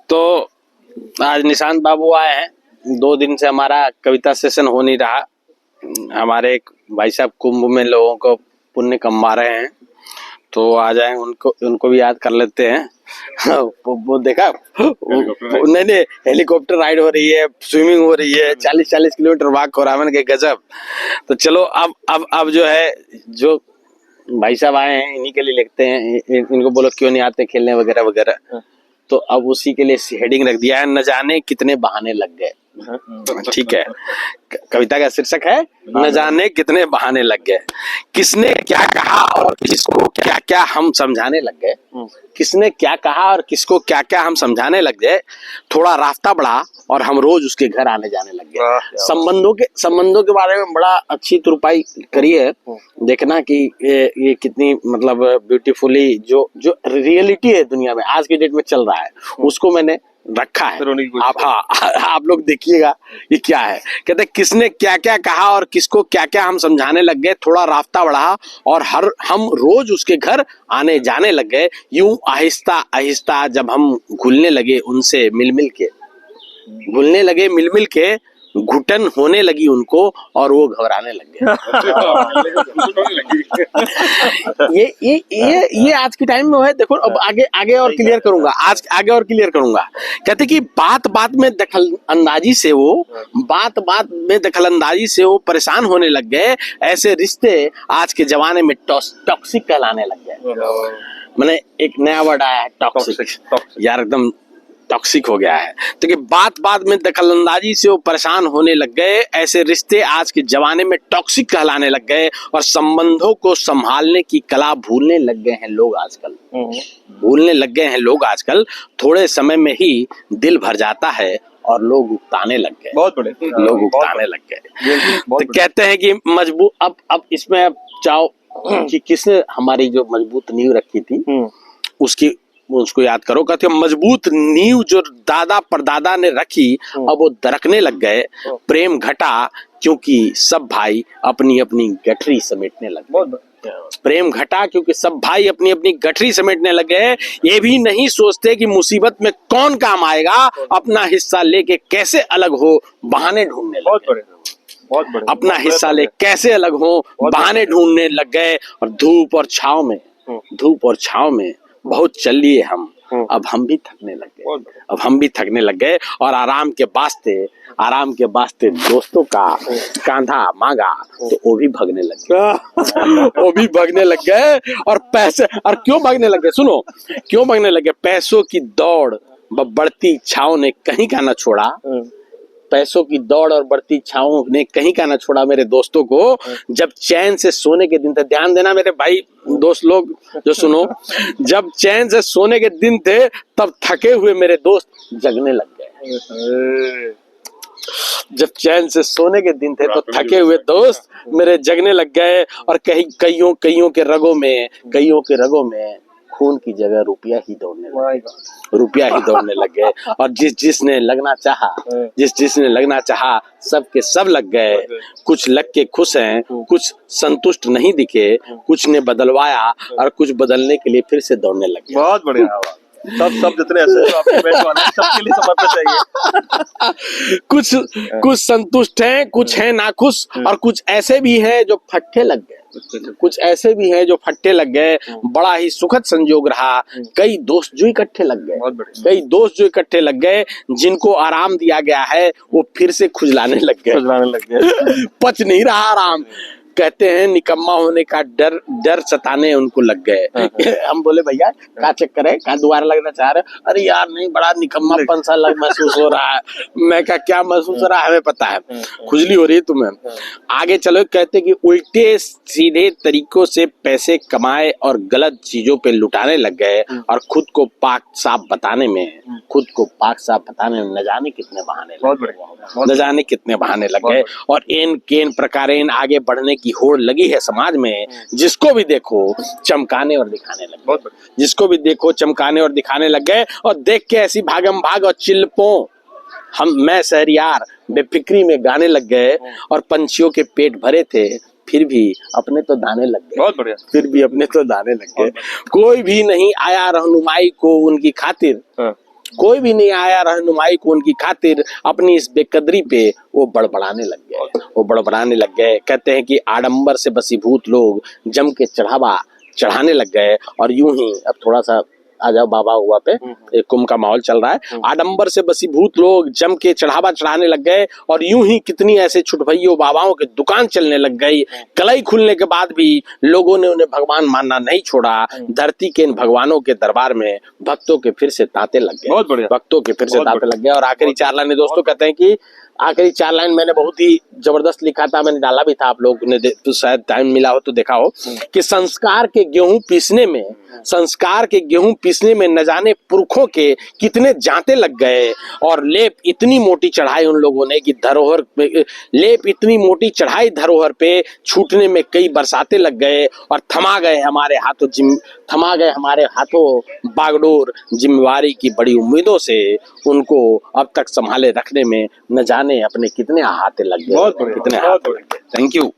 तो आज निशांत बाबू आए हैं। 2 दिन से हमारा कविता सेशन हो नहीं रहा। हमारे एक भाई साहब कुंभ में लोगों को पुण्य कमा रहे हैं, तो आ जाए उनको भी याद कर लेते हैं। वो देखा नहीं हेलीकॉप्टर राइड हो रही है, स्विमिंग हो रही है, 40-40 किलोमीटर वॉक हो रहा है। मैंने कहा गजब। तो चलो अब जो है, जो भाई साहब आए हैं इन्हीं के लिए लिखते हैं। इनको बोलो क्यों नहीं आते खेलने वगैरह वगैरह। तो अब उसी के लिए हेडिंग रख दिया है, न जाने कितने बहाने लग गए। ठीक है, कविता का शीर्षक है न जाने कितने बहाने लग गए। किसने क्या कहा और किसको क्या क्या हम समझाने लग गए। किसने क्या कहा और किसको क्या क्या हम समझाने लग गए। थोड़ा रास्ता बढ़ा और हम रोज उसके घर आने जाने लग गए। संबंधों के बारे में बड़ा अच्छी तुरपाई करी है। देखना कि ये कितनी मतलब ब्यूटीफुली जो रियलिटी है दुनिया में आज के डेट में चल रहा है, उसको मैंने रखा है। आप लोग देखिएगा ये क्या है। कहते किसने क्या क्या कहा और किसको क्या क्या हम समझाने लग गए। थोड़ा रास्ता बढ़ा और हम रोज उसके घर आने जाने लग गए। यूं आहिस्ता आहिस्ता जब हम घुलने लगे उनसे मिल मिल के, घुटन होने लगी उनको और वो घबराने लग गए। ये आज के टाइम में है। देखो अब आगे और क्लियर करूंगा। आज आगे और क्लियर करूंगा। कहते कि बात बात में दखल अंदाजी से वो परेशान होने लग गए। ऐसे रिश्ते आज के जमाने में टॉक्सिक कहलाने लग गए। मैंने एक नया वर्ड आया है, टॉक्सिक। यार एकदम टॉक्सिक हो गया है। तो कि बात बात में दखलंदाजी से वो परेशान होने लग गए। ऐसे रिश्ते आज के जमाने में टॉक्सिक कहलाने लग गए और संबंधों को संभालने की कला भूलने लग गए हैं लोग आजकल। थोड़े समय में ही दिल भर जाता है और लोग उकताने लग गए। लोग उकताने लग गए। तो कहते हैं कि मजबूत अब इसमें चाहो कि किसने हमारी जो मजबूत नींव रखी थी उसको याद करो। कहते मजबूत नींव जो दादा परदादा ने रखी अब वो दरकने लग गए। प्रेम घटा क्योंकि सब भाई अपनी अपनी गठरी समेटने लग गए। प्रेम घटा क्योंकि सब भाई अपनी अपनी गठरी समेटने लग गए। ये भी नहीं सोचते कि मुसीबत में कौन काम आएगा। अपना हिस्सा लेके कैसे अलग हो बहाने ढूंढने लग गए। अपना हिस्सा ले कैसे अलग हो बहाने ढूंढने लग गए। और धूप और छाव में बहुत चल लिए हम। अब हम भी थकने लग गए और आराम के वास्ते दोस्तों का कांधा मांगा तो वो भी भगने लग गए। और पैसे और क्यों भागने लग गए, सुनो क्यों भागने लग गए। पैसों की दौड़ बढ़ती इच्छाओं ने कहीं का न छोड़ा। पैसों की दौड़ और बढ़ती इच्छाओं ने कहीं का न छोड़ा मेरे दोस्तों को। जब चैन से सोने के दिन थे, ध्यान देना मेरे भाई दोस्त लोग जो सुनो, जब चैन से सोने के दिन थे तब थके हुए मेरे दोस्त जगने लग गए। जब चैन से सोने के दिन थे तो थके हुए दोस्त मेरे जगने लग गए। और कईयों के रगों में खून की जगह रुपया ही दौड़ने लग गए। और जिसने लगना चाहा सबके सब लग गए। कुछ लग के खुश हैं, कुछ संतुष्ट नहीं दिखे, कुछ ने बदलवाया और कुछ बदलने के लिए फिर से दौड़ने लग गए। बहुत बढ़िया। सब जितने ऐसे आपके बेंच वाले सबके लिए समर्पित चाहिए। कुछ संतुष्ट हैं, कुछ हैं नाखुश और कुछ ऐसे भी हैं जो फट्टे लग गए। बड़ा ही सुखद संयोग रहा। कई दोस्त जो इकट्ठे लग गए जिनको आराम दिया गया है वो फिर से खुजलाने लग गए। पच नहीं रहा आराम। कहते हैं निकम्मा होने का डर सताने उनको लग गए। हम बोले भैया क्या चक्कर है, क्या दोबारा लगना चाह रहे। अरे यार नहीं, बड़ा निकम्मापन सा महसूस हो रहा है। मैं क्या महसूस हो रहा है हमें पता है, खुजली हो रही है तुम्हें। आगे चलो, कहते कि उल्टे सीधे तरीकों से पैसे कमाए और गलत चीजों पे लुटाने लग गए। और खुद को पाक साफ बताने में न जाने कितने बहाने लग गए। और केन प्रकारेन आगे बढ़ने की होड़ लगी है समाज में। जिसको भी देखो चमकाने और दिखाने लग गए। और देख के ऐसी भागम भाग और चिल्पों मैं शहरियार बेफिक्री में गाने लग गए। और पंछियों के पेट भरे थे फिर भी अपने तो दाने लग गए। बहुत बढ़िया। कोई भी नहीं आया रहनुमाई को उनकी खातिर। कोई भी नहीं आया रहनुमाई को उनकी खातिर, अपनी इस बेकदरी पे वो बड़बड़ाने लग गए। कहते हैं कि आडंबर से बसीभूत लोग जम के चढ़ावा चढ़ाने लग गए। और यूं ही अब थोड़ा सा आ जाओ बाबा हुआ पे, एक कुंभ का माहौल चल रहा है। आडंबर से बसीभूत लोग जम के चढ़ावा चढ़ाने लग गए और यूं ही कितनी ऐसे छुटभइयों बाबाओं की दुकान चलने लग गई। कलई खुलने के बाद भी लोगों ने उन्हें भगवान मानना नहीं छोड़ा। धरती के इन भगवानों के दरबार में भक्तों के फिर से तांते लग गए। बहुत बढ़िया। भक्तों के फिर से बहुत तांते लग गए। और आखिरी 4 लाइन दोस्तों कहते हैं कि आखिरी 4 लाइन मैंने बहुत ही जबरदस्त लिखा था, मैंने डाला भी था, आप लोगों ने तो शायद टाइम मिला हो तो देखा हो कि संस्कार के गेहूं पीसने में न जाने पुरखों के कितने जांते लग गए। और लेप इतनी मोटी चढ़ाई उन लोगों ने कि धरोहर पे छूटने में कई बरसाते लग गए। और थमा गए हमारे हाथों बागडोर जिम्मेवारी की बड़ी उम्मीदों से। उनको अब तक संभाले रखने में न जाने अपने कितने हाथ लग गए। बहुत बढ़िया, कितने बहुत हाथ लग गए। Thank you.